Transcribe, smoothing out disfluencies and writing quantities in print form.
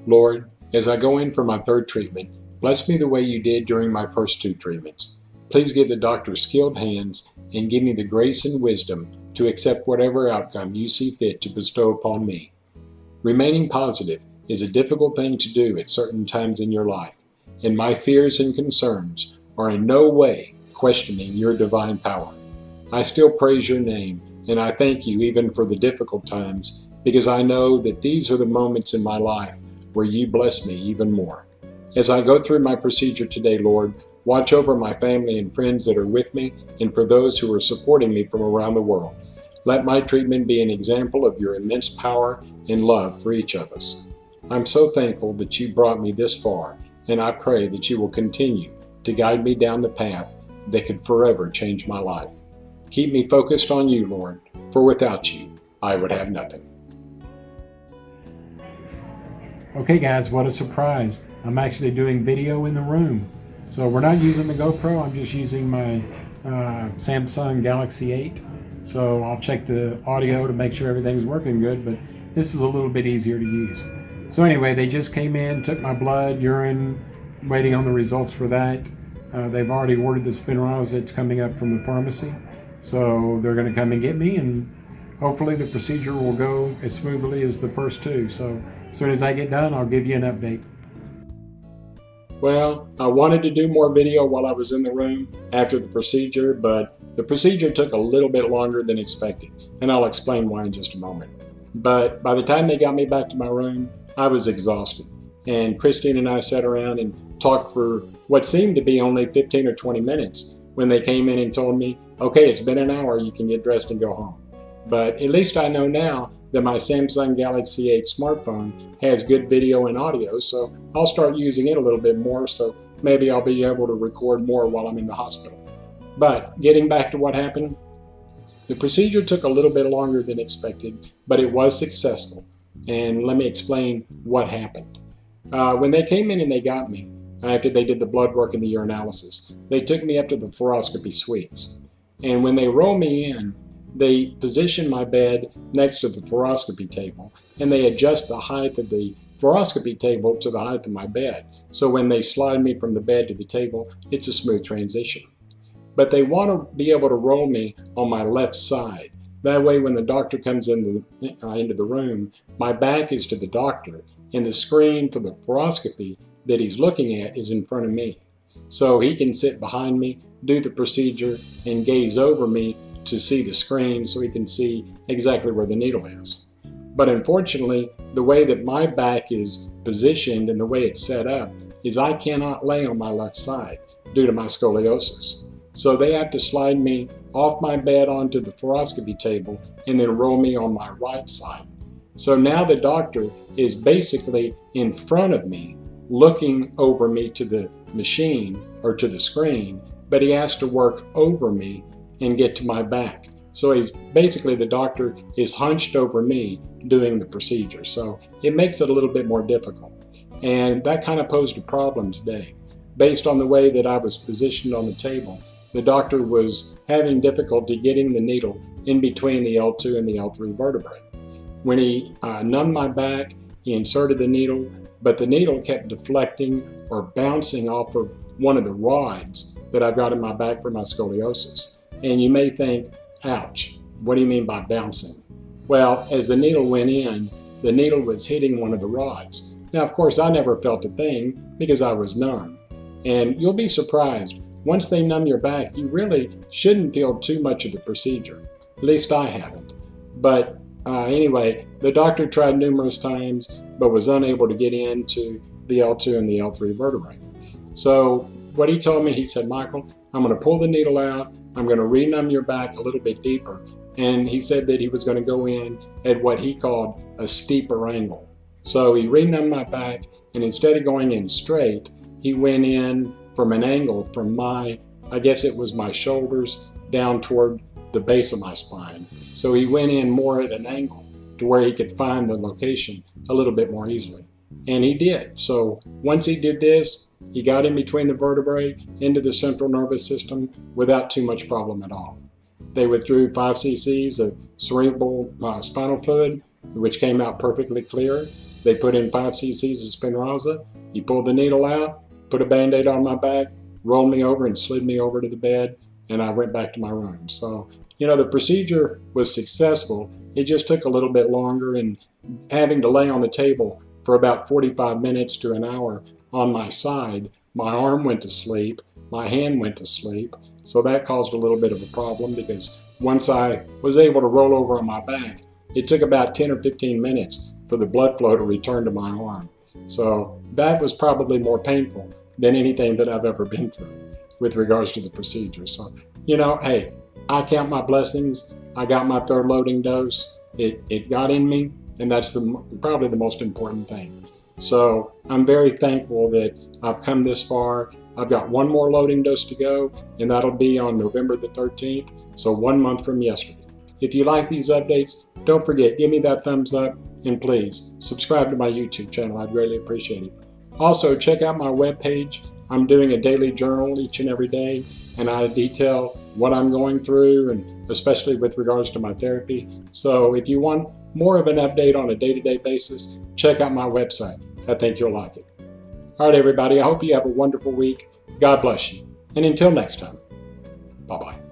Lord, as I go in for my third treatment, bless me the way you did during my first two treatments. Please give the doctor skilled hands and give me the grace and wisdom to accept whatever outcome you see fit to bestow upon me. Remaining positive is a difficult thing to do at certain times in your life, and my fears and concerns are in no way questioning your divine power. I still praise your name, and I thank you even for the difficult times, because I know that these are the moments in my life where you bless me even more. As I go through my procedure today, Lord, watch over my family and friends that are with me, and for those who are supporting me from around the world. Let my treatment be an example of your immense power and love for each of us. I'm so thankful that you brought me this far, and I pray that you will continue to guide me down the path that could forever change my life. Keep me focused on you, Lord, for without you, I would have nothing. Okay guys, what a surprise. I'm actually doing video in the room. So we're not using the GoPro, I'm just using my Samsung Galaxy 8. So I'll check the audio to make sure everything's working good, but this is a little bit easier to use. So anyway, they just came in, took my blood, urine, waiting on the results for that. They've already ordered the Spinraza that's coming up from the pharmacy. So they're gonna come and get me, and hopefully the procedure will go as smoothly as the first two. So as soon as I get done, I'll give you an update. Well, I wanted to do more video while I was in the room after the procedure, but the procedure took a little bit longer than expected, and I'll explain why in just a moment. But by the time they got me back to my room, I was exhausted, and Christine and I sat around and talked for what seemed to be only 15 or 20 minutes when they came in and told me, okay, it's been an hour, you can get dressed and go home. But at least I know now that my Samsung Galaxy 8 smartphone has good video and audio, so I'll start using it a little bit more, so maybe I'll be able to record more while I'm in the hospital. But getting back to what happened, the procedure took a little bit longer than expected, but it was successful. And let me explain what happened. When they came in and they got me, after they did the blood work and the urinalysis, they took me up to the fluoroscopy suites. And when they rolled me in, they position my bed next to the fluoroscopy table, and they adjust the height of the fluoroscopy table to the height of my bed. So when they slide me from the bed to the table, it's a smooth transition. But they want to be able to roll me on my left side. That way when the doctor comes into the room, my back is to the doctor, and the screen for the fluoroscopy that he's looking at is in front of me. So he can sit behind me, do the procedure, and gaze over me to see the screen so he can see exactly where the needle is. But unfortunately, the way that my back is positioned and the way it's set up is I cannot lay on my left side due to my scoliosis. So they have to slide me off my bed onto the fluoroscopy table and then roll me on my right side. So now the doctor is basically in front of me, looking over me to the machine or to the screen, but he has to work over me and get to my back. So he's basically, the doctor is hunched over me doing the procedure. So it makes it a little bit more difficult. And that kind of posed a problem today. Based on the way that I was positioned on the table, the doctor was having difficulty getting the needle in between the L2 and the L3 vertebrae. When he numbed my back, he inserted the needle, but the needle kept deflecting or bouncing off of one of the rods that I've got in my back for my scoliosis. And you may think, ouch, what do you mean by bouncing? Well, as the needle went in, the needle was hitting one of the rods. Now, of course, I never felt a thing because I was numb. And you'll be surprised, once they numb your back, you really shouldn't feel too much of the procedure. At least I haven't. But anyway, the doctor tried numerous times, but was unable to get into the L2 and the L3 vertebrae. So what he told me, he said, Michael, I'm going to pull the needle out, I'm going to renumb your back a little bit deeper. And he said that he was going to go in at what he called a steeper angle. So he renumbed my back, and instead of going in straight, he went in from an angle from my, I guess it was my shoulders down toward the base of my spine. So he went in more at an angle to where he could find the location a little bit more easily. And he did. So once he did this, he got in between the vertebrae into the central nervous system without too much problem at all. They withdrew 5 cc's of cerebral spinal fluid, which came out perfectly clear. They put in 5 cc's of Spinraza. He pulled the needle out, put a Band-Aid on my back, rolled me over and slid me over to the bed, and I went back to my room. So, the procedure was successful. It just took a little bit longer, and having to lay on the table for about 45 minutes to an hour on my side, my arm went to sleep, my hand went to sleep, so that caused a little bit of a problem, because once I was able to roll over on my back, it took about 10 or 15 minutes for the blood flow to return to my arm. So that was probably more painful than anything that I've ever been through with regards to the procedure. So, hey, I count my blessings. I got my 3rd loading dose. It got in me, and that's probably the most important thing. So I'm very thankful that I've come this far. I've got 1 more loading dose to go, and that'll be on November the 13th, so 1 month from yesterday. If you like these updates, don't forget, give me that thumbs up, and please subscribe to my YouTube channel. I'd greatly appreciate it. Also, check out my webpage. I'm doing a daily journal each and every day, and I detail what I'm going through, and especially with regards to my therapy. So if you want more of an update on a day-to-day basis, check out my website. I think you'll like it. All right, everybody, I hope you have a wonderful week. God bless you. And until next time, bye-bye.